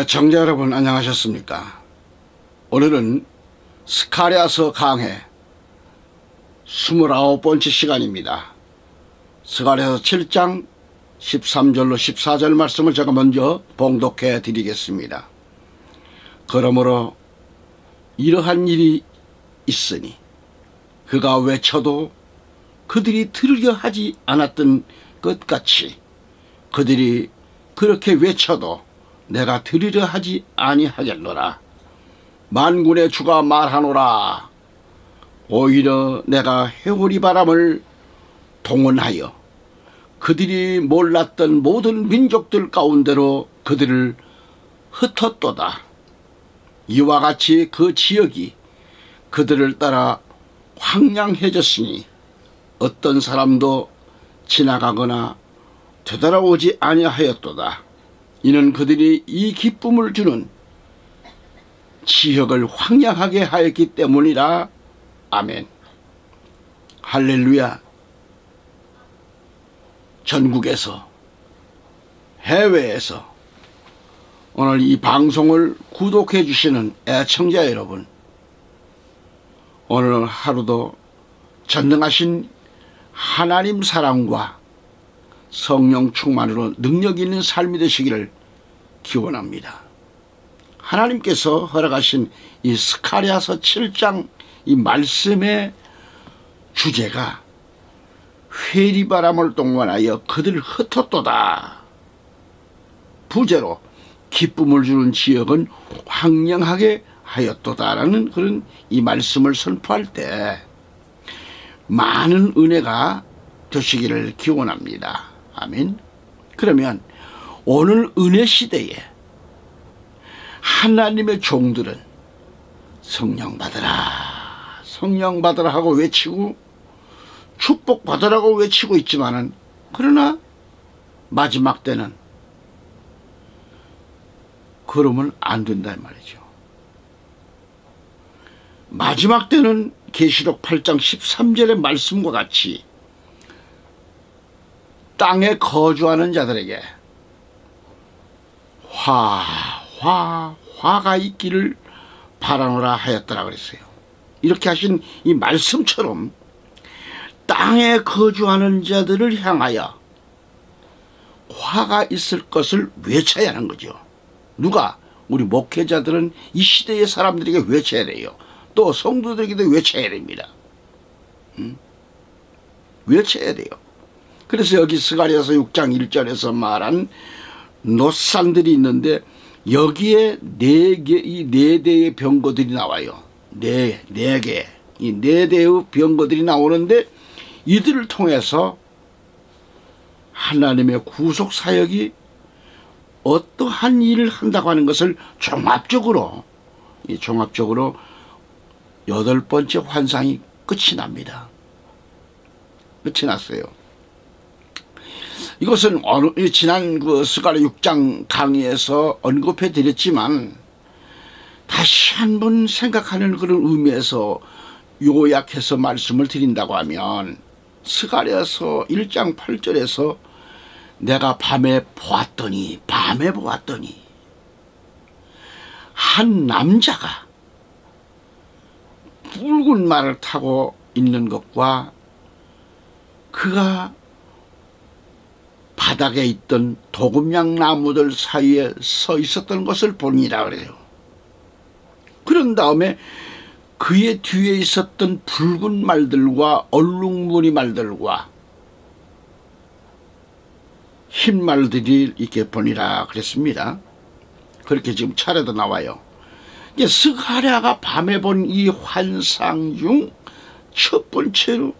애청자 여러분 안녕하셨습니까? 오늘은 스가랴서 강해 29번째 시간입니다. 스가랴서 7장 13절로 14절 말씀을 제가 먼저 봉독해 드리겠습니다. 그러므로 이러한 일이 있으니 그가 외쳐도 그들이 들으려 하지 않았던 것 같이 그들이 그렇게 외쳐도 내가 들으려 하지 아니하겠노라. 만군의 주가 말하노라. 오히려 내가 해오리 바람을 동원하여 그들이 몰랐던 모든 민족들 가운데로 그들을 흩었도다. 이와 같이 그 지역이 그들을 따라 황량해졌으니 어떤 사람도 지나가거나 되돌아오지 아니하였도다. 이는 그들이 이 기쁨을 주는 지역을 황량하게 하였기 때문이라. 아멘. 할렐루야. 전국에서 해외에서 오늘 이 방송을 구독해 주시는 애청자 여러분, 오늘 하루도 전능하신 하나님 사랑과 성령 충만으로 능력 있는 삶이 되시기를 기원합니다. 하나님께서 허락하신 이 스가랴서 7장 이 말씀의 주제가 회리바람을 동원하여 그들을 흩었도다. 부제로 기쁨을 주는 지역은 황량하게 하였도다라는 그런 이 말씀을 선포할 때 많은 은혜가 되시기를 기원합니다. 아멘. 그러면 오늘 은혜 시대에 하나님의 종들은 성령 받으라, 성령 받으라 하고 외치고 축복 받으라고 외치고 있지만은, 그러나 마지막 때는 그러면 안 된다 말이죠. 마지막 때는 계시록 8장 13절의 말씀과 같이 땅에 거주하는 자들에게 화가 있기를 바라노라 하였더라 그랬어요. 이렇게 하신 이 말씀처럼 땅에 거주하는 자들을 향하여 화가 있을 것을 외쳐야 하는 거죠. 누가? 우리 목회자들은 이 시대의 사람들에게 외쳐야 돼요. 또 성도들에게도 외쳐야 됩니다. 외쳐야 돼요. 그래서 여기 스가랴서 6장 1절에서 말한 노산들이 있는데 여기에 네 대의 병거들이 나와요. 네 개. 이 네 대의 병거들이 나오는데 이들을 통해서 하나님의 구속 사역이 어떠한 일을 한다고 하는 것을 종합적으로 8번째 환상이 끝이 납니다. 끝이 났어요. 이것은 지난 그 스가랴 6장 강의에서 언급해 드렸지만 다시 한번 생각하는 그런 의미에서 요약해서 말씀을 드린다고 하면, 스가랴서 1장 8절에서 내가 밤에 보았더니 한 남자가 붉은 말을 타고 있는 것과 그가 바닥에 있던 도금양 나무들 사이에 서 있었던 것을 보니라 그래요. 그런 다음에 그의 뒤에 있었던 붉은 말들과 얼룩무늬 말들과 흰 말들이 이렇게 보니라 그랬습니다. 그렇게 지금 차례도 나와요. 이제 스가랴가 밤에 본 이 환상 중 첫 번째로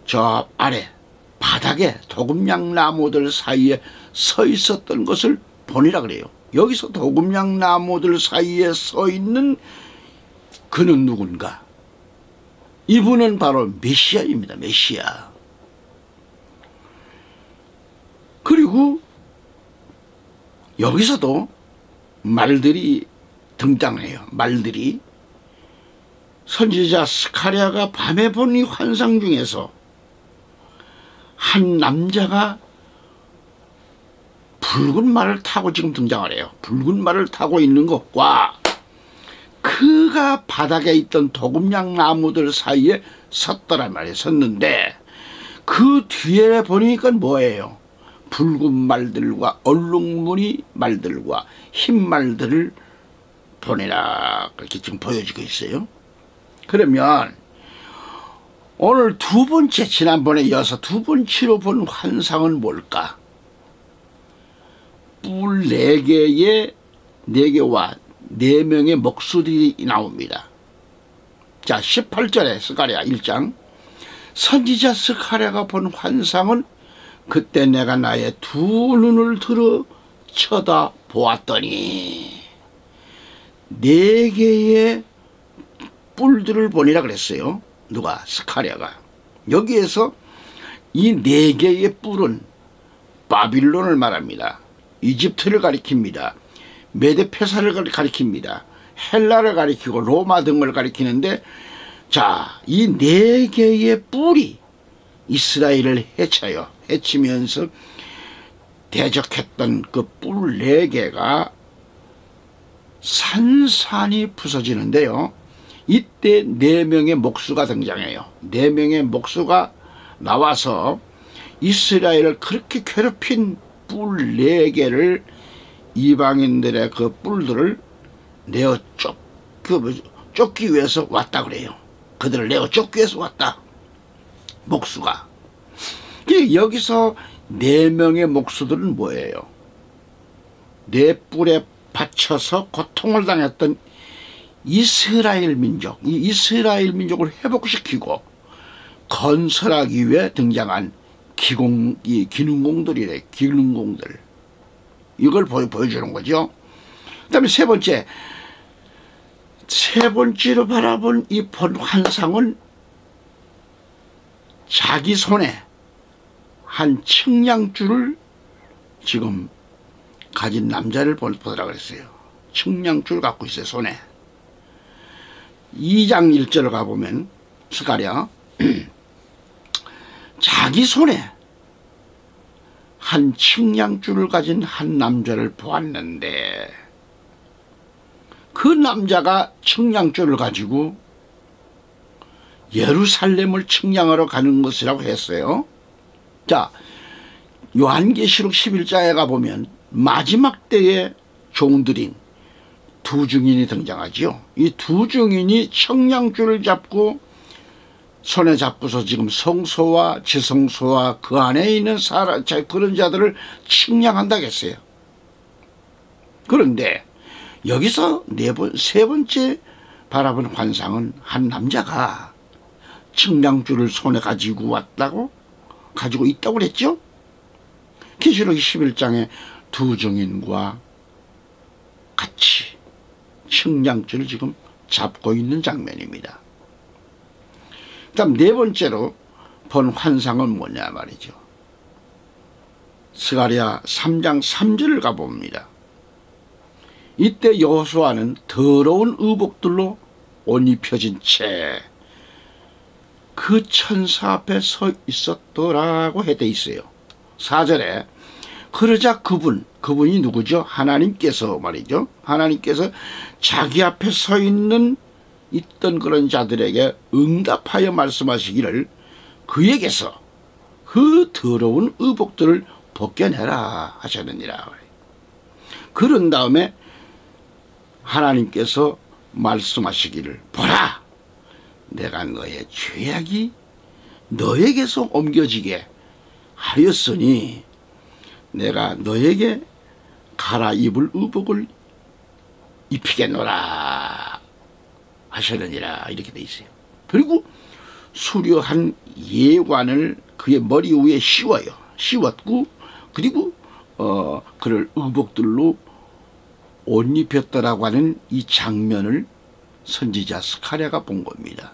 저 아래 바닥에 도금양 나무들 사이에 서 있었던 것을 보니라 그래요. 여기서 도금양 나무들 사이에 서 있는 그는 누군가? 이분은 바로 메시아입니다. 메시아. 그리고 여기서도 말들이 등장해요. 말들이. 선지자 스가랴가 밤에 본 이 환상 중에서 한 남자가 붉은 말을 타고 지금 등장을 해요. 붉은 말을 타고 있는 것과 그가 바닥에 있던 도금양 나무들 사이에 섰더란 말이에요. 섰는데 그 뒤에 보니까 뭐예요? 붉은 말들과 얼룩무늬 말들과 흰 말들을 보내라, 그렇게 지금 보여지고 있어요. 그러면 오늘 두 번째, 지난번에 이어서 두 번째로 본 환상은 뭘까? 뿔 4개의 4개와 4명의 목수들이 나옵니다. 자, 18절에 스가랴 1장, 선지자 스가랴가 본 환상은 그때 내가 나의 두 눈을 들어 쳐다보았더니 4개의 뿔들을 보니라 그랬어요. 누가? 스가랴가. 여기에서 이 4개의 뿔은 바빌론을 말합니다. 이집트를 가리킵니다. 메데페사를 가리킵니다. 헬라를 가리키고 로마 등을 가리키는데, 자, 이 4개의 뿔이 이스라엘을 해치면서 대적했던 그 뿔 4개가 산산이 부서지는데요. 이때 4명의 목수가 등장해요. 4명의 목수가 나와서 이스라엘을 그렇게 괴롭힌 뿔 4개를, 이방인들의 그 뿔들을 내어 쫓기 위해서 왔다 그래요. 그들을 내어 쫓기 위해서 왔다, 목수가. 여기서 4명의 목수들은 뭐예요? 네 뿔에 받쳐서 고통을 당했던 이스라엘 민족, 이 이스라엘 민족을 회복시키고 건설하기 위해 등장한 기능공들이래. 기능공들. 이걸 보여주는 거죠. 그 다음에 세 번째로 바라본 이 본 환상은 자기 손에 한 측량줄을 지금 가진 남자를 보더라 그랬어요. 측량줄 갖고 있어요, 손에. 2장 1절을 가보면 스가랴 자기 손에 한 측량줄을 가진 한 남자를 보았는데, 그 남자가 측량줄을 가지고 예루살렘을 측량하러 가는 것이라고 했어요. 자, 요한계시록 11장에 가보면 마지막 때의 종들인 두 증인이 등장하지요. 이 두 증인이 측량줄을 잡고 손에 잡고서 지금 성소와 지성소와 그 안에 있는 그런 자들을 측량한다고 했어요. 그런데 여기서 세 번째 바라본 환상은 한 남자가 측량줄을 손에 가지고 있다고 그랬죠. 계시록 11장에 두 증인과 같이 측량줄을 지금 잡고 있는 장면입니다. 다음 네 번째로 본 환상은 뭐냐 말이죠. 스가랴 3장 3절을 가봅니다. 이때 여호수아는 더러운 의복들로 옷 입혀진 채 그 천사 앞에 서 있었더라고 해돼 있어요. 4절에 그러자 그분이 누구죠? 하나님께서 말이죠. 하나님께서 자기 앞에 서 있던 그런 자들에게 응답하여 말씀하시기를 그에게서 그 더러운 의복들을 벗겨내라 하셨느니라. 그런 다음에 하나님께서 말씀하시기를 보라, 내가 너의 죄악이 너에게서 옮겨지게 하였으니 내가 너에게 갈아입을 의복을 입히겠노라 하셨느니라, 이렇게 돼 있어요. 그리고 수려한 예관을 그의 머리 위에 씌웠고 그리고 그를 의복들로 옷 입혔더라고 하는 이 장면을 선지자 스가랴가 본 겁니다.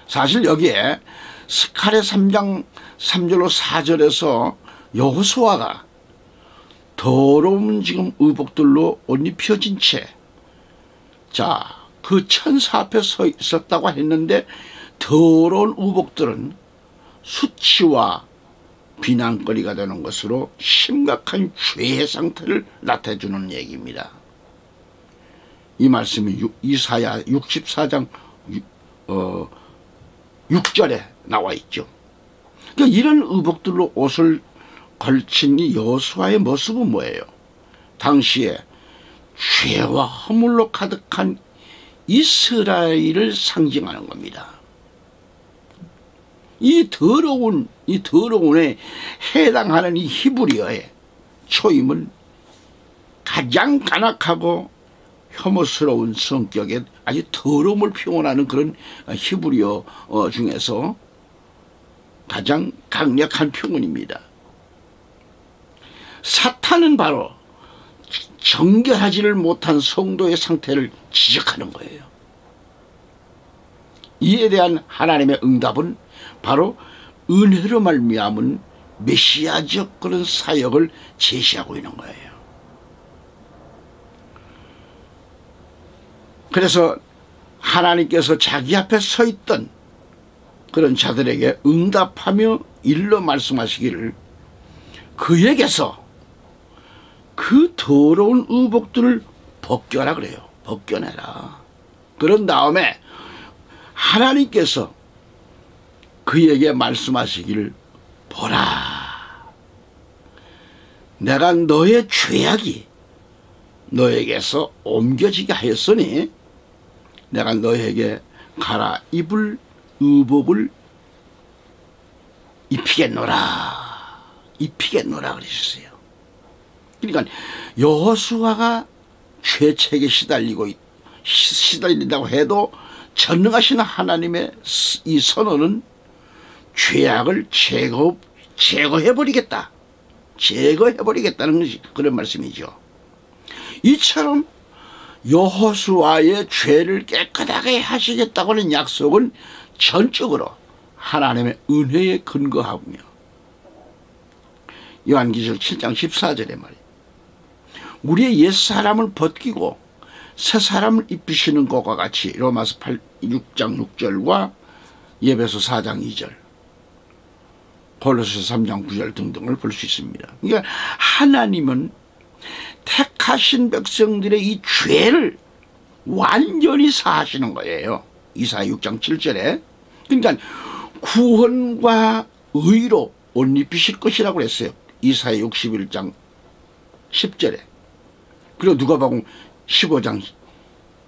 사실 여기에 스가랴 3장 3절로 4절에서 여호수아가 더러운 지금 의복들로 옷 입혀진 채, 자, 그 천사 앞에 서 있었다고 했는데 더러운 의복들은 수치와 비난거리가 되는 것으로 심각한 죄의 상태를 나타내주는 얘기입니다. 이 말씀이 이사야 64장 6절에 나와 있죠. 그러니까 이런 의복들로 옷을 걸친 이 여호수아의 모습은 뭐예요? 당시에 죄와 허물로 가득한 이스라엘을 상징하는 겁니다. 이 더러운에 해당하는 이 히브리어의 초임은 가장 간악하고 혐오스러운 성격의 아주 더러움을 표현하는 그런 히브리어 중에서 가장 강력한 표현입니다. 사탄은 바로 정결하지를 못한 성도의 상태를 지적하는 거예요. 이에 대한 하나님의 응답은 바로 은혜로 말미암은 메시아적 그런 사역을 제시하고 있는 거예요. 그래서 하나님께서 자기 앞에 서 있던 그런 자들에게 응답하며 일러 말씀하시기를 그에게서 그 더러운 의복들을 벗겨라 그래요. 벗겨내라. 그런 다음에 하나님께서 그에게 말씀하시기를 보라. 내가 너의 죄악이 너에게서 옮겨지게 하였으니 내가 너에게 갈아입을 의복을 입히겠노라. 입히겠노라 그러셨어요. 그러니까 여호수아가 죄책에 시달린다고 해도 전능하신 하나님의 이 선언은 죄악을 제거해버리겠다. 제거해버리겠다는 것이 그런 말씀이죠. 이처럼 여호수아의 죄를 깨끗하게 하시겠다고 하는 약속은 전적으로 하나님의 은혜에 근거하며 요한계시록 7장 14절에 말이에요. 우리의 옛사람을 벗기고 새사람을 입히시는 것과 같이 로마서 6장 6절과 에베소 4장 2절 골로새 3장 9절 등등을 볼 수 있습니다. 그러니까 하나님은 택하신 백성들의 이 죄를 완전히 사하시는 거예요. 이사야 6장 7절에. 그러니까 구원과 의로 옷 입히실 것이라고 했어요. 이사야 61장 10절에. 그리고 누가복음 15장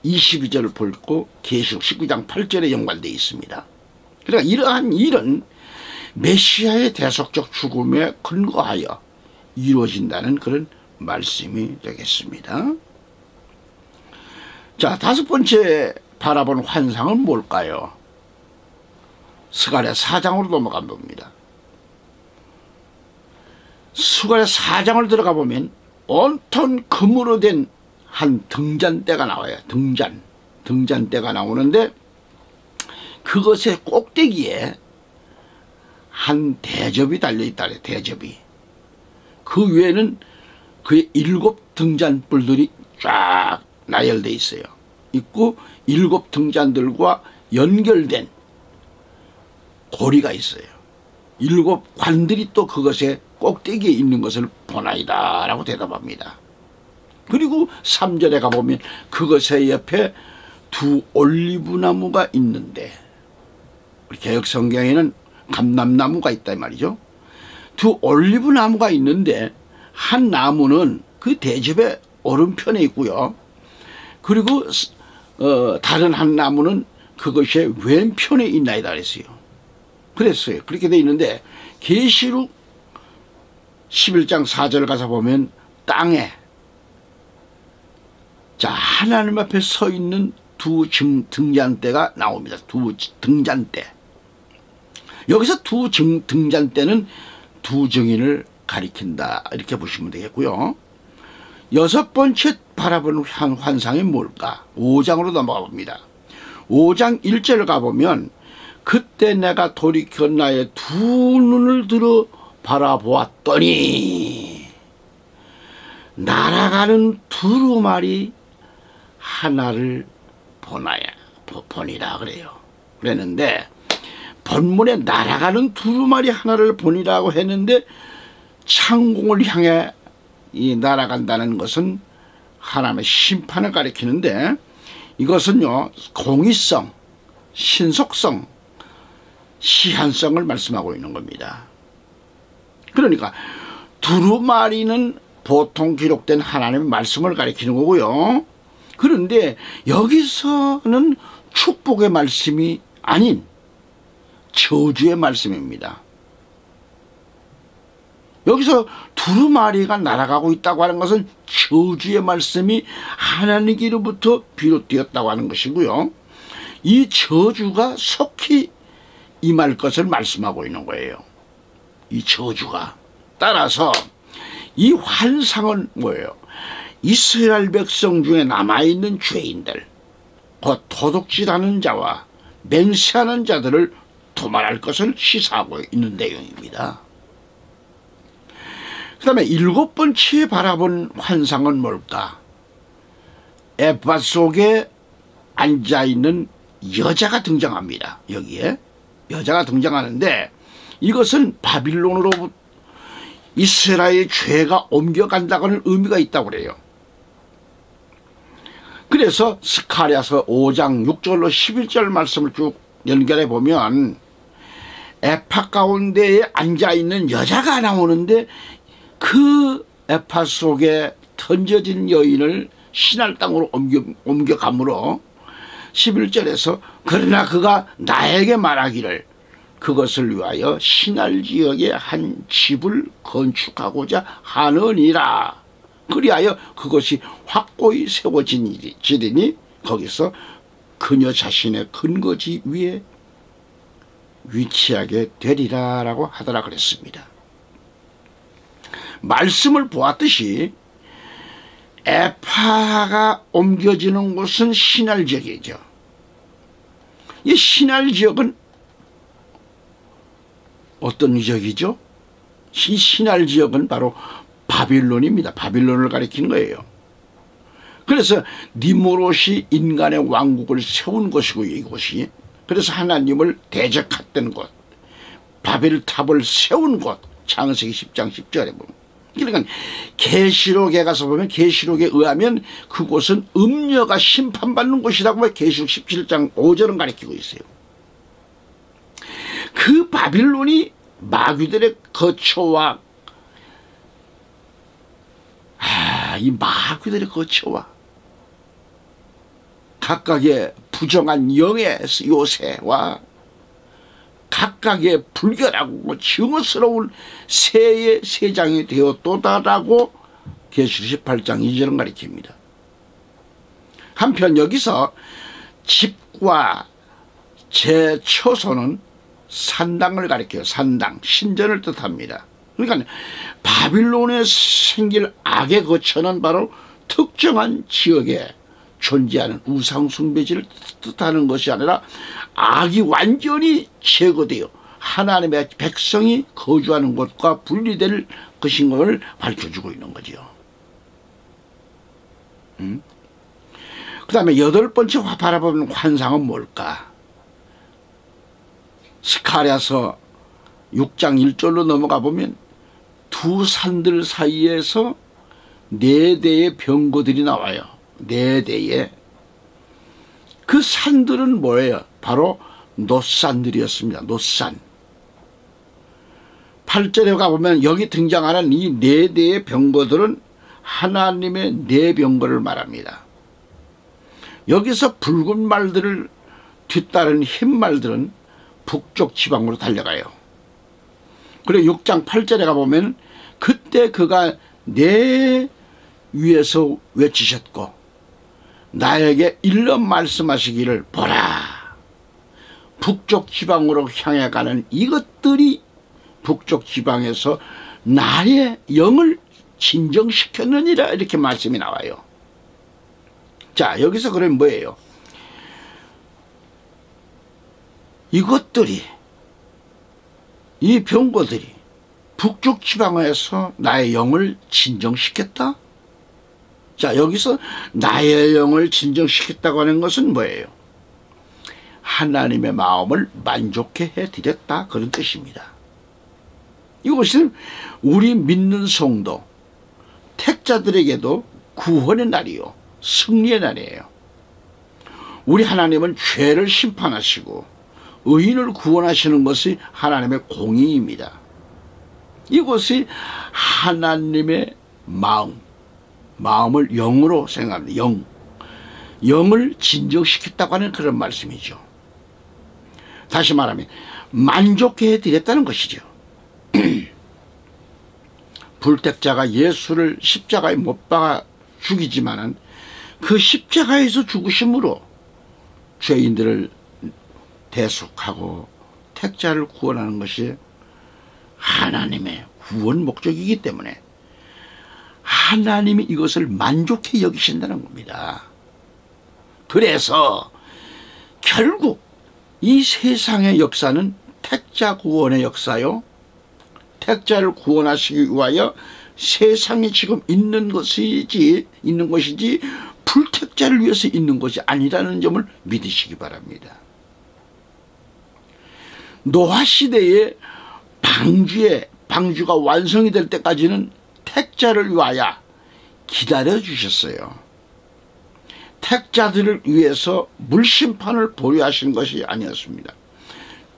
22절을 볼고 계시록 19장 8절에 연관되어 있습니다. 그러니까 이러한 일은 메시아의 대속적 죽음에 근거하여 이루어진다는 그런 말씀이 되겠습니다. 자, 다섯 번째 바라본 환상은 뭘까요? 스가랴 4장으로 넘어가 봅니다. 스가랴 4장을 들어가 보면 온통 금으로 된 한 등잔대가 나와요. 등잔대가 나오는데 그것의 꼭대기에 한 대접이 달려있다. 대접이. 그 위에는 그의 7 등잔불들이 쫙 나열되어 있어요. 있고 7 등잔들과 연결된 고리가 있어요. 7 관들이 또 그것의 꼭대기에 있는 것을 보나이다 라고 대답합니다. 그리고 3절에 가보면 그것의 옆에 2 올리브나무가 있는데 우리 개역성경에는 감람나무가 있단 말이죠. 2 올리브나무가 있는데 한 나무는 그 대접의 오른편에 있고요. 그리고 다른 한 나무는 그것의 왼편에 있나이다 그랬어요. 그랬어요. 그렇게 돼 있는데 계시록 11장 4절 가서 보면 땅에 자 하나님 앞에 서 있는 2 등잔대가 나옵니다. 2 등잔대. 여기서 2 등잔대는 2 증인을 가리킨다 이렇게 보시면 되겠고요. 6번째 바라보는 환상이 뭘까? 5장으로 넘어가 봅니다. 5장 1절을 가보면 그때 내가 돌이켜 나의 2 눈을 들어 바라보았더니 날아가는 두루마리 하나를 보니라 그래요. 그랬는데 본문에 날아가는 두루마리 하나를 보니라고 했는데 창공을 향해 이 날아간다는 것은 하나님의 심판을 가리키는데, 이것은요 공의성, 신속성, 시한성을 말씀하고 있는 겁니다. 그러니까 두루마리는 보통 기록된 하나님의 말씀을 가리키는 거고요. 그런데 여기서는 축복의 말씀이 아닌 저주의 말씀입니다. 여기서 두루마리가 날아가고 있다고 하는 것은 저주의 말씀이 하나님께로부터 비롯되었다고 하는 것이고요. 이 저주가 속히 임할 것을 말씀하고 있는 거예요. 이 저주가. 따라서 이 환상은 뭐예요? 이스라엘 백성 중에 남아있는 죄인들, 곧 도둑질하는 자와 맹세하는 자들을 도말할 것을 시사하고 있는 내용입니다. 그 다음에 7번째 바라본 환상은 뭘까? 에파 속에 앉아있는 여자가 등장합니다. 여기에 여자가 등장하는데, 이것은 바빌론으로 이스라엘의 죄가 옮겨간다고는 의미가 있다고 그래요. 그래서 스가랴서 5장 6절로 11절 말씀을 쭉 연결해 보면 에파 가운데에 앉아있는 여자가 나오는데, 그 에파 속에 던져진 여인을 신할 땅으로 옮겨가므로 11절에서 그러나 그가 나에게 말하기를 그것을 위하여 신할 지역에 한 집을 건축하고자 하느니라. 그리하여 그것이 확고히 세워지리니 거기서 그녀 자신의 근거지 위에 위치하게 되리라 라고 하더라 그랬습니다. 말씀을 보았듯이 에파가 옮겨지는 곳은 신할 지역이죠. 이 신할 지역은 어떤 지역이죠? 이 신할 지역은 바로 바빌론입니다. 바빌론을 가리키는 거예요. 그래서 니무롯이 인간의 왕국을 세운 곳이고, 이곳이 그래서 하나님을 대적했던 곳, 바벨탑을 세운 곳, 창세기 10장 10절에 보면. 그러니까 계시록에 가서 보면 계시록에 의하면 그곳은 음녀가 심판받는 곳이라고 계시록 17장 5절은 가리키고 있어요. 그 바빌론이 마귀들의 거처와 이 마귀들의 거처와 각각의 부정한 영의 요새와 각각의 불결하고 증오스러운 새의 세장이 되었도다라고 계시록 18장 2절은 가리킵니다. 한편 여기서 집과 제 초소는 산당을 가리켜요. 산당, 신전을 뜻합니다. 그러니까 바빌론에 생길 악의 거처는 바로 특정한 지역에 존재하는 우상숭배지를 뜻하는 것이 아니라 악이 완전히 제거되어 하나님의 백성이 거주하는 곳과 분리될 것인 것을 밝혀주고 있는 거죠. 그 다음에 8번째 바라보는 환상은 뭘까? 스가랴서 6장 1절로 넘어가 보면 두 산들 사이에서 4대의 병거들이 나와요. 4대의. 그 산들은 뭐예요? 바로 놋산들이었습니다. 놋산. 8절에 가보면 여기 등장하는 이 4대의 병거들은 하나님의 4병거를 말합니다. 여기서 붉은 말들을 뒤따른 흰 말들은 북쪽 지방으로 달려가요. 그리고 6장 8절에 가보면 그때 그가 내 위에서 외치셨고 나에게 일러 말씀하시기를 보라. 북쪽 지방으로 향해 가는 이것들이 북쪽 지방에서 나의 영을 진정시켰느니라 이렇게 말씀이 나와요. 자, 여기서 그러면 뭐예요? 이것들이, 이 병거들이 북쪽 지방에서 나의 영을 진정시켰다? 자, 여기서 나의 영을 진정시켰다고 하는 것은 뭐예요? 하나님의 마음을 만족해 드렸다, 그런 뜻입니다. 이것은 우리 믿는 성도 택자들에게도 구원의 날이요, 승리의 날이에요. 우리 하나님은 죄를 심판하시고 의인을 구원하시는 것이 하나님의 공의입니다. 이것이 하나님의 마음을 영으로 생각합니다. 영을 진정시켰다고 하는 그런 말씀이죠. 다시 말하면 만족해 드렸다는 것이죠. 불택자가 예수를 십자가에 못 박아 죽이지만은 그 십자가에서 죽으심으로 죄인들을 대속하고 택자를 구원하는 것이 하나님의 구원 목적이기 때문에 하나님이 이것을 만족해 여기신다는 겁니다. 그래서 결국 이 세상의 역사는 택자 구원의 역사요, 택자를 구원하시기 위하여 세상에 지금 있는 것이지 불택자를 위해서 있는 것이 아니라는 점을 믿으시기 바랍니다. 노아 시대에 방주가 완성이 될 때까지는 택자를 위하여 기다려 주셨어요. 택자들을 위해서 물심판을 보류하신 것이 아니었습니다.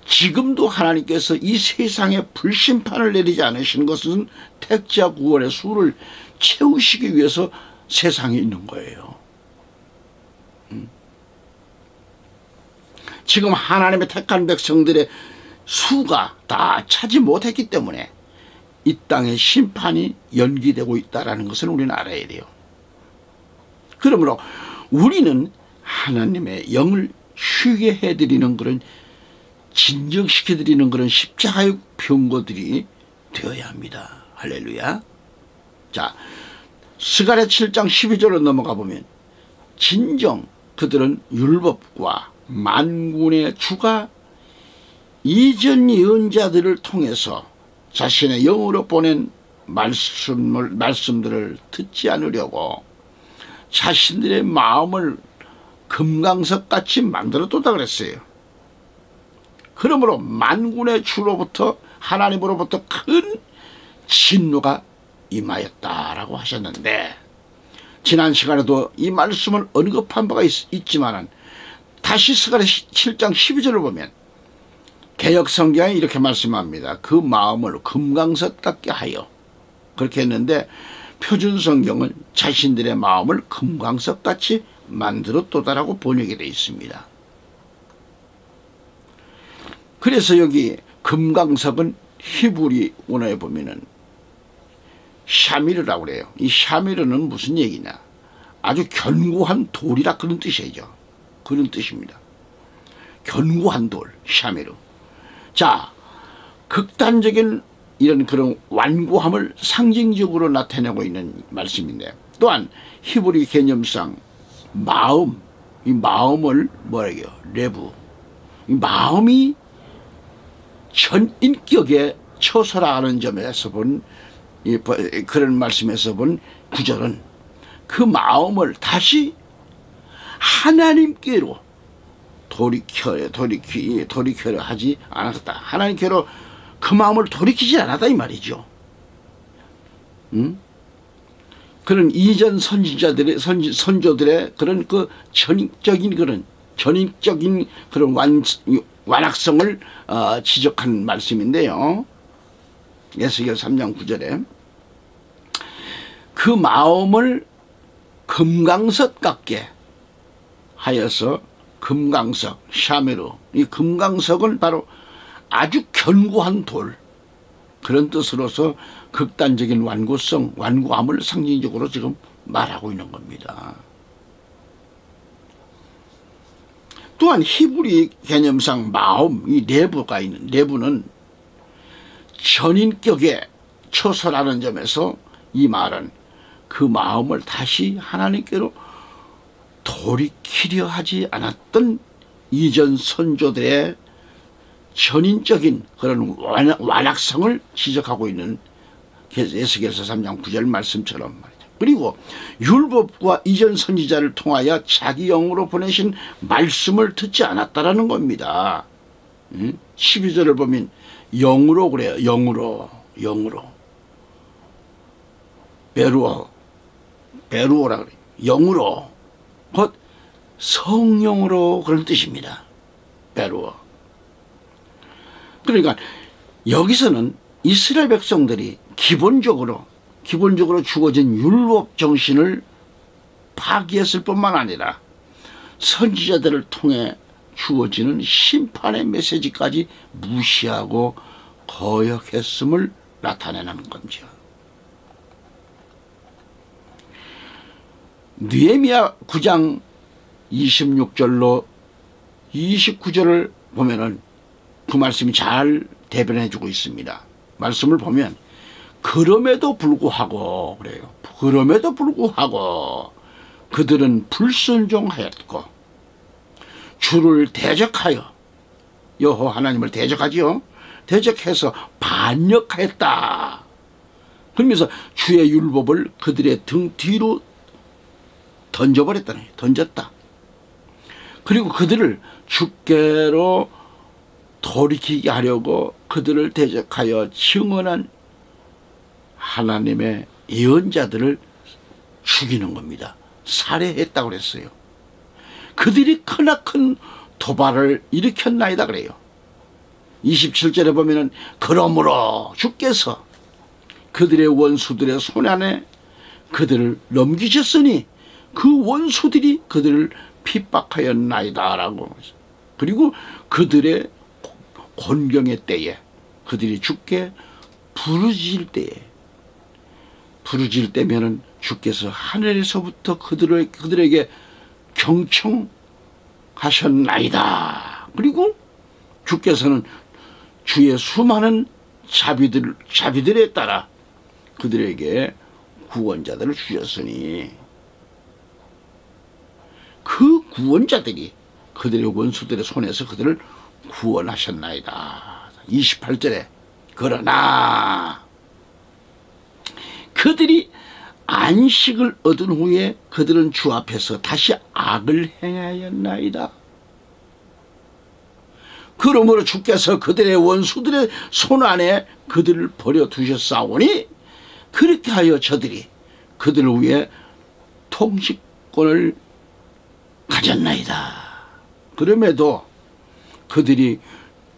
지금도 하나님께서 이 세상에 불심판을 내리지 않으시는 것은 택자 구원의 수를 채우시기 위해서 세상에 있는 거예요. 지금 하나님의 택한 백성들의 수가 다 차지 못했기 때문에 이 땅의 심판이 연기되고 있다는 것을 우리는 알아야 돼요. 그러므로 우리는 하나님의 영을 쉬게 해드리는 그런, 진정시켜드리는 그런 십자가의 병거들이 되어야 합니다. 할렐루야. 자, 스가랴 7장 12절로 넘어가 보면 진정 그들은 율법과 만군의 주가 이전 예언자들을 통해서 자신의 영으로 보낸 말씀들을 듣지 않으려고 자신들의 마음을 금강석같이 만들어뒀다 그랬어요. 그러므로 만군의 주로부터, 하나님으로부터 큰 진노가 임하였다라고 하셨는데, 지난 시간에도 이 말씀을 언급한 바가 있지만 다시 스가랴 7장 12절을 보면 개역성경에 이렇게 말씀합니다. 그 마음을 금강석 같게 하여, 그렇게 했는데 표준성경은 자신들의 마음을 금강석같이 만들었도다라고 번역이 되어 있습니다. 그래서 여기 금강석은 히브리 원어에 보면은 샤미르라고 그래요. 이 샤미르는 무슨 얘기냐, 아주 견고한 돌이라 그런 뜻이죠. 그런 뜻입니다. 견고한 돌, 샤미르. 자, 극단적인 이런 그런 완고함을 상징적으로 나타내고 있는 말씀인데, 또한 히브리 개념상 마음, 이 마음을 뭐라고요? 레부. 이 마음이 전인격에 처소라는 점에서 본 그런 말씀에서 본 구절은 그 마음을 다시 하나님께로 돌이켜려 하지 않았다. 하나님께로 그 마음을 돌이키지 않았다 이 말이죠. 그런 이전 선조들의 그런 그 전인적인 그런 완악성을 지적한 말씀인데요. 에스겔 3장 9절에 그 마음을 금강석 같게 하여서, 금강석, 샤메르, 이 금강석은 바로 아주 견고한 돌, 그런 뜻으로서 극단적인 완고함을 상징적으로 지금 말하고 있는 겁니다. 또한 히브리 개념상 마음, 이 내부가 있는, 내부는 전인격에 처소라는 점에서 이 말은 그 마음을 다시 하나님께로 돌이키려 하지 않았던 이전 선조들의 전인적인 그런 완악성을 지적하고 있는 에스겔서 3장 9절 말씀처럼 말이죠. 그리고 율법과 이전 선지자를 통하여 자기 영으로 보내신 말씀을 듣지 않았다라는 겁니다. 12절을 보면 영으로 그래요. 영으로. 베루어라 그래요. 영으로. 곧 성령으로 그런 뜻입니다. 베루어. 그러니까 여기서는 이스라엘 백성들이 기본적으로 주어진 율법 정신을 파기했을 뿐만 아니라 선지자들을 통해 주어지는 심판의 메시지까지 무시하고 거역했음을 나타내는 거죠. 느헤미야 9장 26절로 29절을 보면은 그 말씀이 잘 대변해주고 있습니다. 말씀을 보면 그럼에도 불구하고 그래요. 그럼에도 불구하고 그들은 불순종하였고 주를 대적하여 여호와 하나님을 대적하지요. 대적해서 반역하였다. 그러면서 주의 율법을 그들의 등 뒤로 던졌다. 그리고 그들을 주께로 돌이키게 하려고 그들을 대적하여 증언한 하나님의 예언자들을 죽이는 겁니다. 살해했다고 그랬어요. 그들이 크나큰 도발을 일으켰나이다 그래요. 27절에 보면은 그러므로 주께서 그들의 원수들의 손 안에 그들을 넘기셨으니 그 원수들이 그들을 핍박하였나이다 라고. 그리고 그들의 곤경의 때에 그들이 주께 부르짖을 때면은 주께서 하늘에서부터 그들에게 경청하셨나이다. 그리고 주께서는 주의 수많은 자비들에 따라 그들에게 구원자들을 주셨으니 그 구원자들이 그들의 원수들의 손에서 그들을 구원하셨나이다. 28절에 그러나 그들이 안식을 얻은 후에 그들은 주 앞에서 다시 악을 행하였나이다. 그러므로 주께서 그들의 원수들의 손 안에 그들을 버려두셨사오니 그렇게 하여 저들이 그들을 위해 통치권을 가졌나이다. 그럼에도 그들이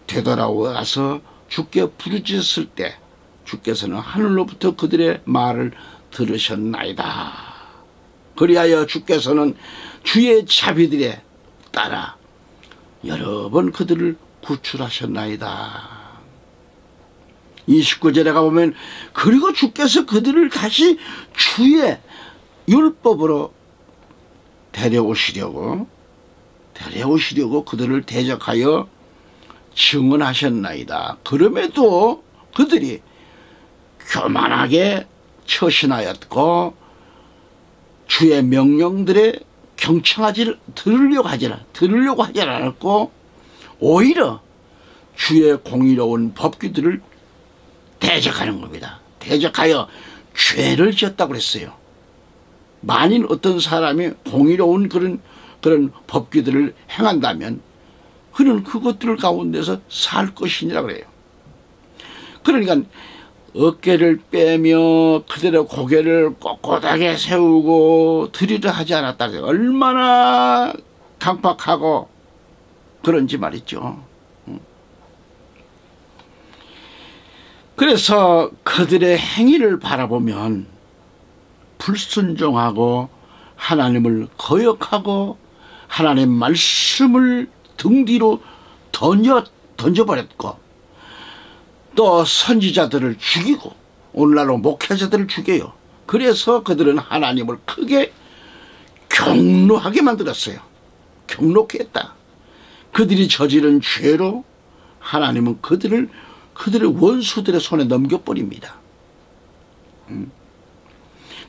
되돌아와서 주께 부르짖었을 때 주께서는 하늘로부터 그들의 말을 들으셨나이다. 그리하여 주께서는 주의 자비들에 따라 여러 번 그들을 구출하셨나이다. 29절에 가보면 그리고 주께서 그들을 다시 주의 율법으로 데려오시려고 그들을 대적하여 증언하셨나이다. 그럼에도 그들이 교만하게 처신하였고 주의 명령들에 들으려고 하지 않았고 오히려 주의 공의로운 법규들을 대적하는 겁니다. 대적하여 죄를 지었다고 그랬어요. 만일 어떤 사람이 공의로운 그런 법규들을 행한다면 그는 그것들 가운데서 살 것이니라 그래요. 그러니까 어깨를 빼며 그대로 고개를 꼿꼿하게 세우고 들이려 하지 않았다. 얼마나 강팍하고 그런지 말이죠. 그래서 그들의 행위를 바라보면 불순종하고 하나님을 거역하고 하나님의 말씀을 등 뒤로 던져버렸고 또 선지자들을 죽이고 오늘날로 목회자들을 죽여요. 그래서 그들은 하나님을 크게 경노하게 만들었어요. 경노케 했다. 그들이 저지른 죄로 하나님은 그들의 원수들의 손에 넘겨버립니다.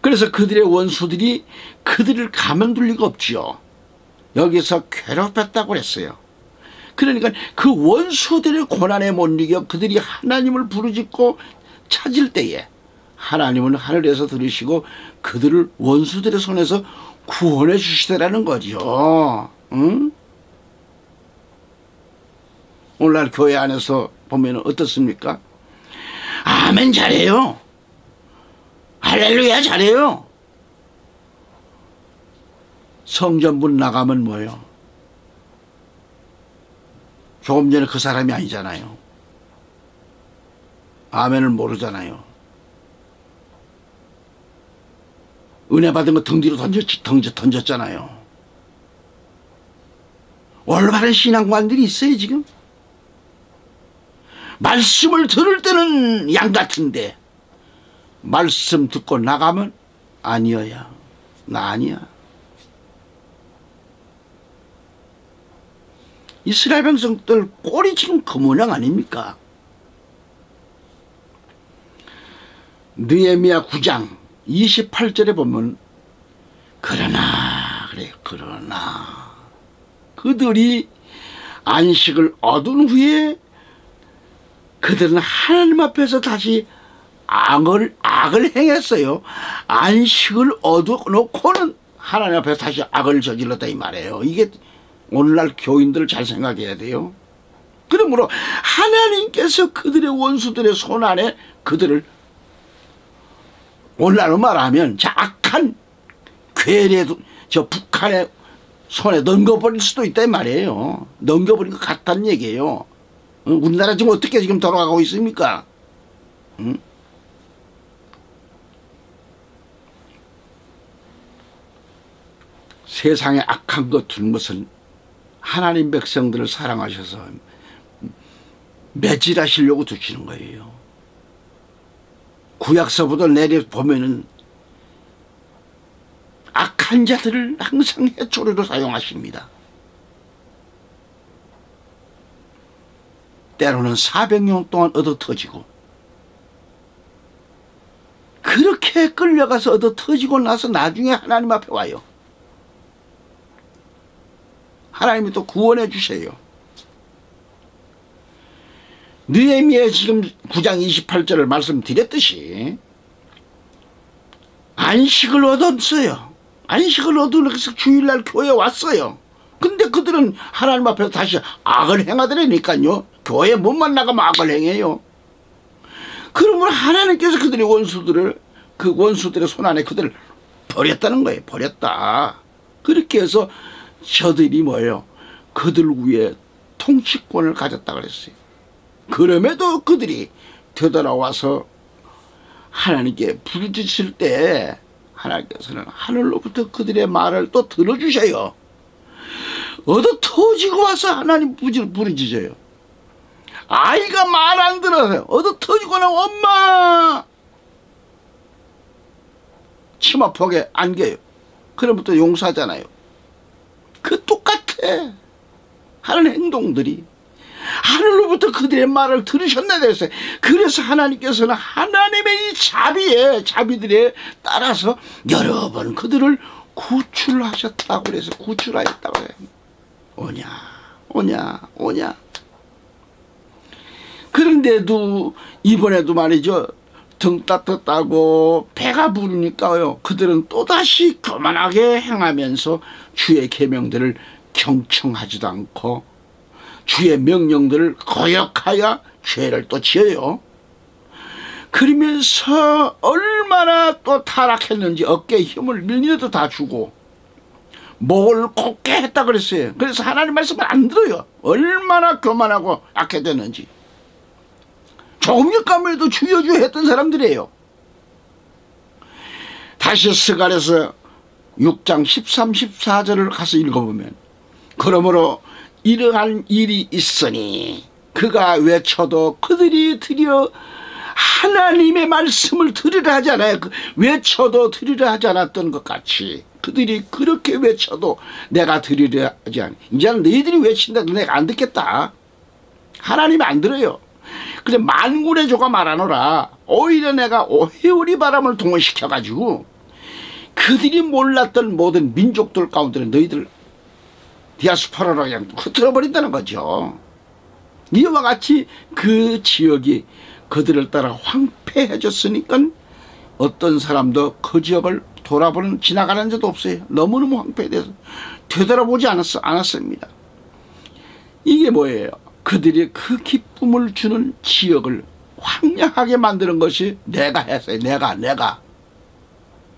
그래서 그들의 원수들이 그들을 가만둘 리가 없지요. 여기서 괴롭혔다고 그랬어요. 그러니까 그 원수들의 고난에 못 이겨 그들이 하나님을 부르짖고 찾을 때에 하나님은 하늘에서 들으시고 그들을 원수들의 손에서 구원해 주시더라는 거죠. 응? 오늘날 교회 안에서 보면 어떻습니까? 아멘 잘해요. 할렐루야 잘해요. 성전문 나가면 뭐예요? 조금 전에 그 사람이 아니잖아요. 아멘을 모르잖아요. 은혜 받은 거 등 뒤로 던졌잖아요. 올바른 신앙관들이 있어요 지금. 말씀을 들을 때는 양 같은데 말씀 듣고 나가면 아니어야. 나 아니야. 이스라엘 백성들 꼴이 지금 그 모양 아닙니까? 느헤미야 9장 28절에 보면 그러나 그래 그러나 그들이 안식을 얻은 후에 그들은 하나님 앞에서 다시 악을 행했어요. 안식을 얻어놓고는 하나님 앞에서 다시 악을 저질렀다 이 말이에요. 이게 오늘날 교인들 잘 생각해야 돼요. 그러므로 하나님께서 그들의 원수들의 손 안에 그들을 오늘날로 말하면 저 악한 괴뢰도 저 북한의 손에 넘겨버릴 수도 있다 이 말이에요. 넘겨버린 것 같다는 얘기예요. 우리나라 지금 어떻게 지금 돌아가고 있습니까? 응? 세상에 악한 것 두는 것은 하나님 백성들을 사랑하셔서 매질하시려고 두시는 거예요. 구약서부터 내려 보면은 악한 자들을 항상 해초리로 사용하십니다. 때로는 400년 동안 얻어 터지고 그렇게 끌려가서 얻어 터지고 나서 나중에 하나님 앞에 와요. 하나님이 또 구원해 주세요. 느헤미야 지금 9장 28절을 말씀드렸듯이 안식을 얻었어요. 안식을 얻으면서 주일날 교회에 왔어요. 근데 그들은 하나님 앞에서 다시 악을 행하더라니까요. 교회 못 만나가면 악을 행해요. 그러면 하나님께서 그들의 원수들을 그 원수들의 손 안에 그들을 버렸다는 거예요. 버렸다. 그렇게 해서 저들이 뭐예요? 그들 위에 통치권을 가졌다 그랬어요. 그럼에도 그들이 되돌아와서 하나님께 부르짖을 때 하나님께서는 하늘로부터 그들의 말을 또 들어주셔요. 얻어 터지고 와서 하나님 부르짖어요. 아이가 말 안 들어서 얻어 터지고 나면 엄마 치마폭에 안겨요. 그러면 또 용서하잖아요. 그 똑같아. 하는 행동들이 하늘로부터 그들의 말을 들으셨나 됐어요. 그래서 하나님께서는 하나님의 이 자비들에 따라서 여러 번 그들을 구출하셨다고 그래서 구출하였다고 해요. 오냐. 그런데도 이번에도 말이죠. 등 따뜻하고 배가 부르니까요. 그들은 또다시 교만하게 행하면서 주의 계명들을 경청하지도 않고 주의 명령들을 거역하여 죄를 또 지어요. 그러면서 얼마나 또 타락했는지 어깨에 힘을 밀려도 다 주고 목을 곱게 했다 그랬어요. 그래서 하나님 말씀을 안 들어요. 얼마나 교만하고 악해졌는지. 조금 전까지만 해도 주여 했던 사람들이에요. 다시 스가랴서 6장 13, 14절을 가서 읽어보면 그러므로 이러한 일이 있으니 그가 외쳐도 그들이 들여 하나님의 말씀을 들으려 하지 않아요. 외쳐도 들으려 하지 않았던 것 같이 그들이 그렇게 외쳐도 내가 들으려 하지 않아. 이제는 너희들이 외친다도 내가 안 듣겠다. 하나님이 안 들어요. 그래 만군의 조가 말하노라. 오히려 내가 회오리 바람을 동원시켜가지고 그들이 몰랐던 모든 민족들 가운데는 너희들 디아스포라로 그냥 흩어버린다는 거죠. 이와 같이 그 지역이 그들을 따라 황폐해졌으니까 어떤 사람도 그 지역을 돌아보는 지나가는 자도 없어요. 너무너무 황폐돼서 되돌아보지 않았습니다. 이게 뭐예요? 그들이 그 기쁨을 주는 지역을 황량하게 만드는 것이 내가 했어요. 내가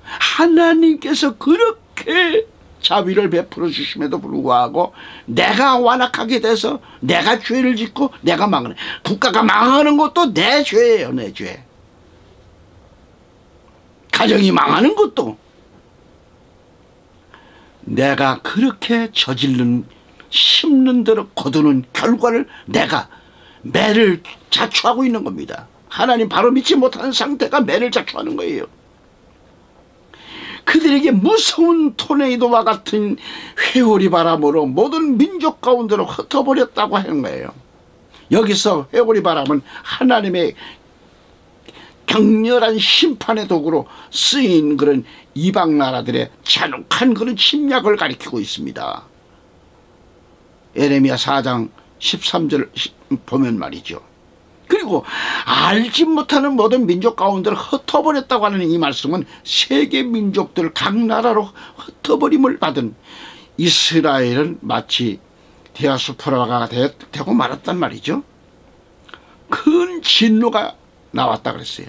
하나님께서 그렇게 자비를 베풀어 주심에도 불구하고 내가 완악하게 돼서 내가 죄를 짓고 내가 망하는, 국가가 망하는 것도 내 죄예요. 내 죄. 가정이 망하는 것도 내가 그렇게 저지른, 심는 대로 거두는 결과를 내가 매를 자초하고 있는 겁니다. 하나님 바로 믿지 못하는 상태가 매를 자초하는 거예요. 그들에게 무서운 토네이도와 같은 회오리 바람으로 모든 민족 가운데로 흩어버렸다고 하는 거예요. 여기서 회오리 바람은 하나님의 격렬한 심판의 도구로 쓰인 그런 이방 나라들의 잔혹한 그런 침략을 가리키고 있습니다. 에레미야 4장 13절 보면 말이죠. 그리고 알지 못하는 모든 민족 가운데를 흩어버렸다고 하는 이 말씀은 세계 민족들 각 나라로 흩어버림을 받은 이스라엘은 마치 디아스포라가 되고 말았단 말이죠. 큰 진노가 나왔다 그랬어요.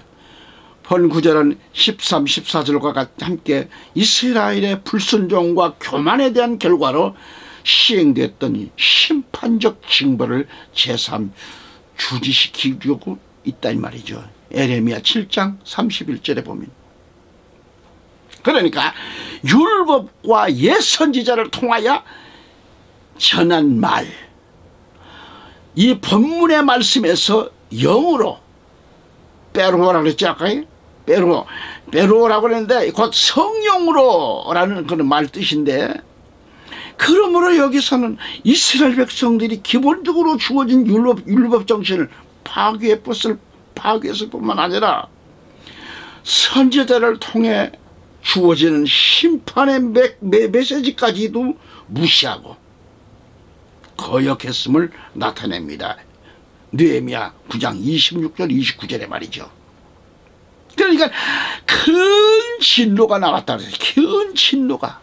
본 구절은 13, 14절과 함께 이스라엘의 불순종과 교만에 대한 결과로 시행됐던 이 심판적 징벌을 제3 주지시키려고 있다 이 말이죠. 에레미야 7장 31절에 보면. 그러니까 율법과 옛 선지자를 통하여 전한 말, 이 본문의 말씀에서 영으로 베로라고 그랬죠. 아까 베로라고 그랬는데 곧 성령으로라는 그런 말 뜻인데, 그러므로 여기서는 이스라엘 백성들이 기본적으로 주어진 율법 정신을 파괴했을 뿐만 아니라 선지자를 통해 주어지는 심판의 메시지까지도 무시하고 거역했음을 나타냅니다. 느헤미야 9장 26절 29절에 말이죠. 그러니까 큰 진노가 나왔다 그래요. 큰 진노가.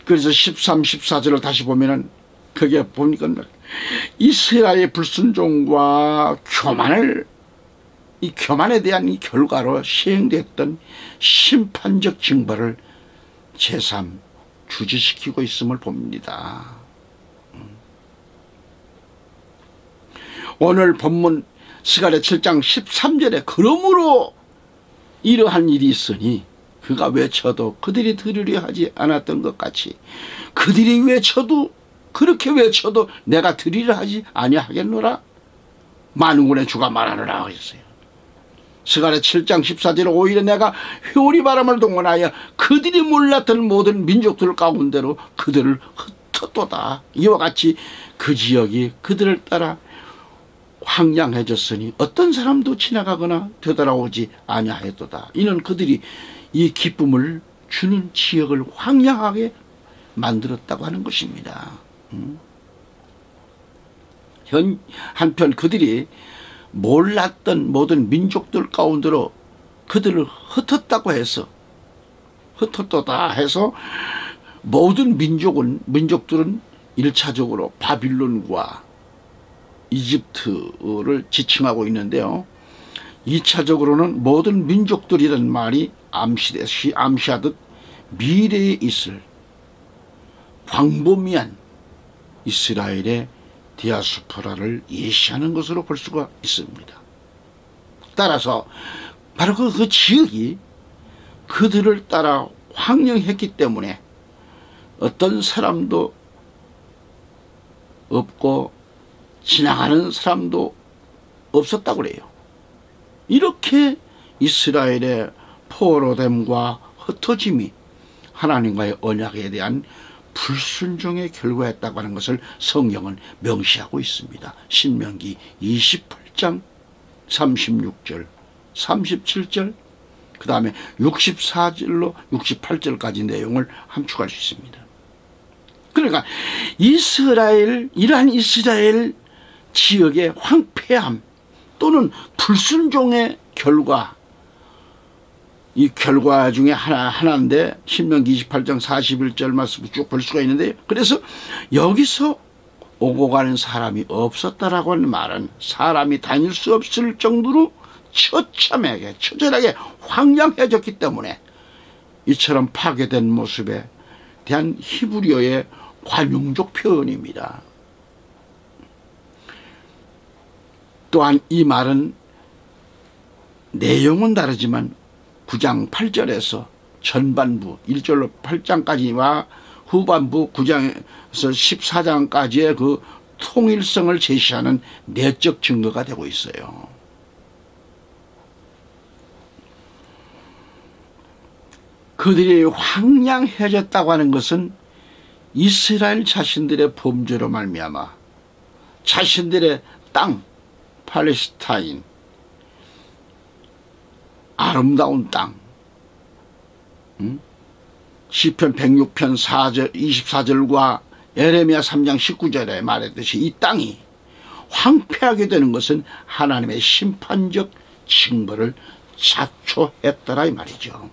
그래서 13, 14절을 다시 보면은 그게 보니까 이스라엘의 불순종과 이 교만에 대한 이 결과로 시행됐던 심판적 징벌을 제3 주지시키고 있음을 봅니다. 오늘 본문 스가랴 7장 13절에 그러므로 이러한 일이 있으니 그가 외쳐도 그들이 들으려 하지 않았던 것 같이 그들이 외쳐도 그렇게 외쳐도 내가 들으려 하지 아니하겠노라. 만군의 주가 말하노라 하셨어요. 스가랴 7장 14절에 오히려 내가 회오리 바람을 동원하여 그들이 몰랐던 모든 민족들 가운데로 그들을 흩었도다. 이와 같이 그 지역이 그들을 따라 황량해졌으니 어떤 사람도 지나가거나 되돌아오지 아니하였도다. 이는 그들이 이 기쁨을 주는 지역을 황량하게 만들었다고 하는 것입니다. 한편 그들이 몰랐던 모든 민족들 가운데로 그들을 흩었다고 해서 흩었다 해서 모든 민족들은 1차적으로 바빌론과 이집트를 지칭하고 있는데요. 2차적으로는 모든 민족들이라는 말이 암시하듯 미래에 있을 광범위한 이스라엘의 디아스포라를 예시하는 것으로 볼 수가 있습니다. 따라서 바로 그 지역이 그들을 따라 황량했기 때문에 어떤 사람도 없고 지나가는 사람도 없었다고 그래요. 이렇게 이스라엘의 포로됨과 흩어짐이 하나님과의 언약에 대한 불순종의 결과였다고 하는 것을 성경은 명시하고 있습니다. 신명기 28장 36절 37절 그 다음에 64절로 68절까지 내용을 함축할 수 있습니다. 그러니까 이러한 이스라엘 지역의 황폐함 또는 불순종의 결과, 이 결과 중에 하나인데 신명기 28장 41절 말씀을 쭉 볼 수가 있는데, 그래서 여기서 오고 가는 사람이 없었다라고 하는 말은 사람이 다닐 수 없을 정도로 처참하게 처절하게 황량해졌기 때문에 이처럼 파괴된 모습에 대한 히브리어의 관용적 표현입니다. 또한 이 말은 내용은 다르지만 9장 8절에서 전반부 1절로 8장까지와 후반부 9장에서 14장까지의 그 통일성을 제시하는 내적 증거가 되고 있어요. 그들이 황량해졌다고 하는 것은 이스라엘 자신들의 범죄로 말미암아 자신들의 땅, 팔레스타인, 아름다운 땅, 시편 106편 4절 24절과 예레미야 3장 19절에 말했듯이 이 땅이 황폐하게 되는 것은 하나님의 심판적 징벌을 자초했더라 이 말이죠.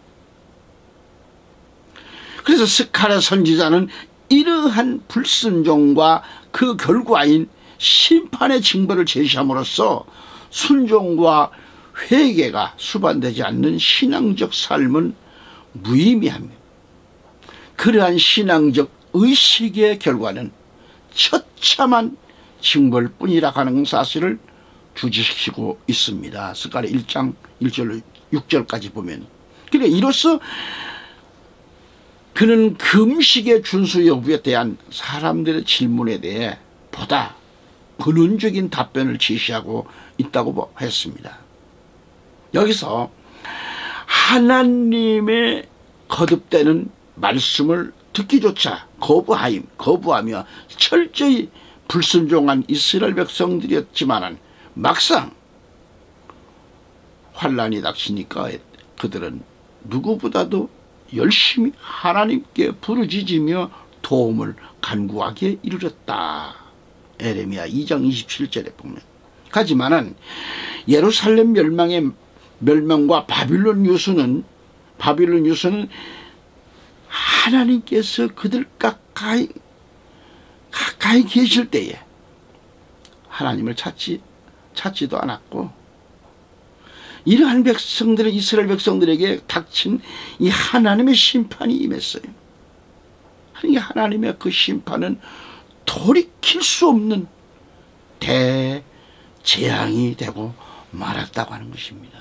그래서 스가랴 선지자는 이러한 불순종과 그 결과인 심판의 징벌을 제시함으로써 순종과 회개가 수반되지 않는 신앙적 삶은 무의미합니다. 그러한 신앙적 의식의 결과는 처참한 징벌뿐이라 하는 사실을 주지시키고 있습니다. 스가랴 1장 1절로 6절까지 보면. 그래 이로써 그는 금식의 준수 여부에 대한 사람들의 질문에 대해 보다 근원적인 답변을 제시하고 있다고 했습니다. 여기서 하나님의 거듭되는 말씀을 듣기조차 거부하며 철저히 불순종한 이스라엘 백성들이었지만 막상 환란이 닥치니까 그들은 누구보다도 열심히 하나님께 부르짖으며 도움을 간구하기에 이르렀다. 예레미야 2장 27절에 보면. 하지만은 예루살렘 멸망과 바빌론 유수는 하나님께서 그들 가까이 계실 때에 하나님을 찾지도 않았고, 이러한 이스라엘 백성들에게 닥친 이 하나님의 심판이 임했어요. 하나님의 그 심판은 돌이킬 수 없는 대재앙이 되고 말았다고 하는 것입니다.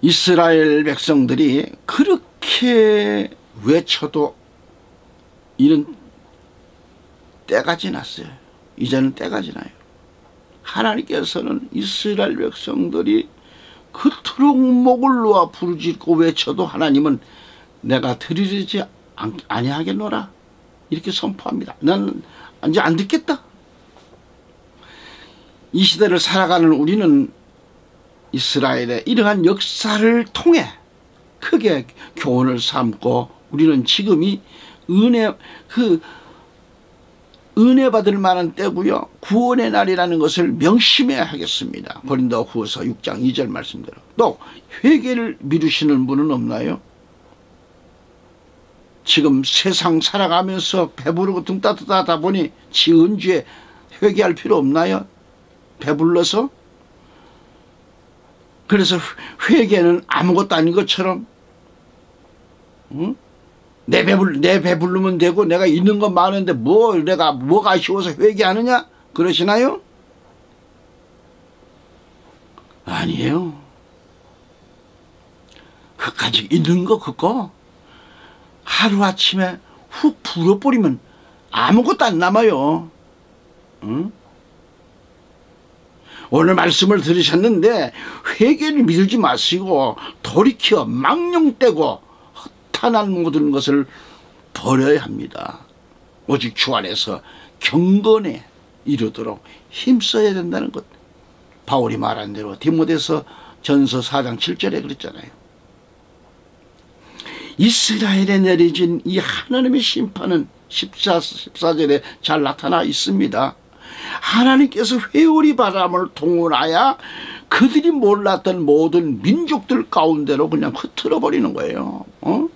이스라엘 백성들이 그렇게 외쳐도 이는 때가 지났어요. 이제는 때가 지나요. 하나님께서는 이스라엘 백성들이 그토록 목을 놓아 부르짖고 외쳐도 하나님은 내가 들으리지 아니하겠노라 이렇게 선포합니다. 나는 이제 안 듣겠다. 이 시대를 살아가는 우리는 이스라엘의 이러한 역사를 통해 크게 교훈을 삼고 우리는 지금이 은혜 받을 만한 때고요, 구원의 날이라는 것을 명심해야 하겠습니다. 고린도후서 6장 2절 말씀대로. 또 회개를 미루시는 분은 없나요? 지금 세상 살아가면서 배부르고 등 따뜻하다 보니 지은 죄 회개할 필요 없나요? 배불러서? 그래서 회개는 아무것도 아닌 것처럼 내 배부르면 되고 내가 있는 건 많은데 뭐가 아쉬워서 회개하느냐? 그러시나요? 아니에요. 그까지 있는 거 그거 하루아침에 훅 불어버리면 아무것도 안 남아요. 응? 오늘 말씀을 들으셨는데 회개를 미루지 마시고 돌이켜 망령되고 허탄한 모든 것을 버려야 합니다. 오직 주 안에서 경건에 이르도록 힘써야 된다는 것. 바울이 말한 대로 디모데서 전서 4장 7절에 그랬잖아요. 이스라엘에 내려진 이 하나님의 심판은 14절에 잘 나타나 있습니다. 하나님께서 회오리 바람을 동원하여 그들이 몰랐던 모든 민족들 가운데로 그냥 흩어져 버리는 거예요.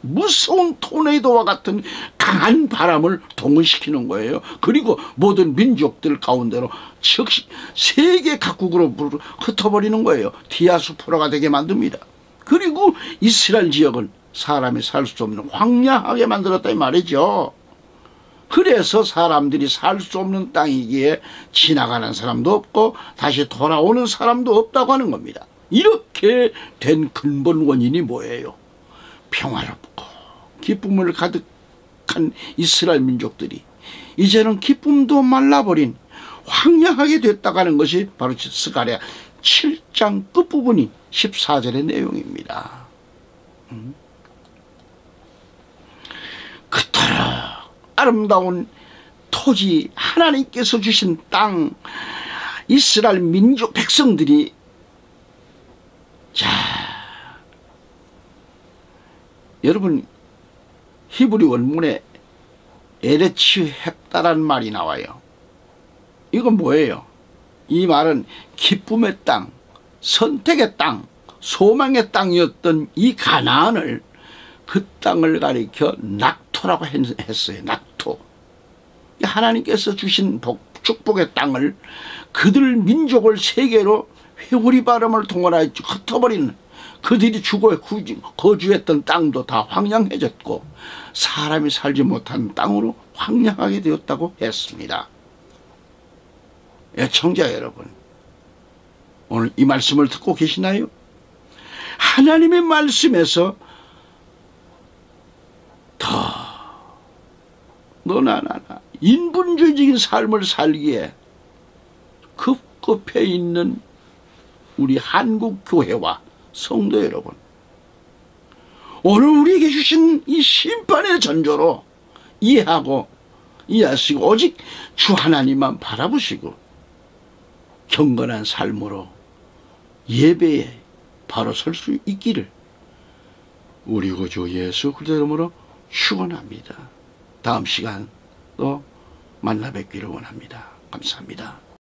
무서운 토네이도와 같은 강한 바람을 동원시키는 거예요. 그리고 모든 민족들 가운데로 즉시 세계 각국으로 흩어버리는 거예요. 디아스포라가 되게 만듭니다. 그리고 이스라엘 지역은 사람이 살 수 없는 황량하게 만들었다 이 말이죠. 그래서 사람들이 살 수 없는 땅이기에 지나가는 사람도 없고 다시 돌아오는 사람도 없다고 하는 겁니다. 이렇게 된 근본 원인이 뭐예요? 평화롭고 기쁨을 가득한 이스라엘 민족들이 이제는 기쁨도 말라버린 황량하게 됐다고 하는 것이 바로 스가랴 7장 끝부분이 14절의 내용입니다. 그토록 아름다운 토지, 하나님께서 주신 땅, 이스라엘 민족 백성들이 여러분 히브리 원문에 에레츠 헵다라는 말이 나와요. 이건 뭐예요? 이 말은 기쁨의 땅, 선택의 땅, 소망의 땅이었던 이 가나안을 그 땅을 가리켜 낙토라고 했어요. 낙토. 하나님께서 주신 축복의 땅을 그들 민족을 세계로 회오리 바람을 동원하여 흩어버리는 그들이 거주했던 땅도 다 황량해졌고 사람이 살지 못한 땅으로 황량하게 되었다고 했습니다. 애청자 여러분, 오늘 이 말씀을 듣고 계시나요? 하나님의 말씀에서 너나 나나 인본주의적인 삶을 살기에 급급해 있는 우리 한국 교회와 성도 여러분, 오늘 우리에게 주신 이 심판의 전조로 이해하시고 오직 주 하나님만 바라보시고 경건한 삶으로 예배에 바로 설 수 있기를 우리 구주 예수 그리스도 이름으로 축원합니다. 다음 시간 또 만나 뵙기를 원합니다. 감사합니다.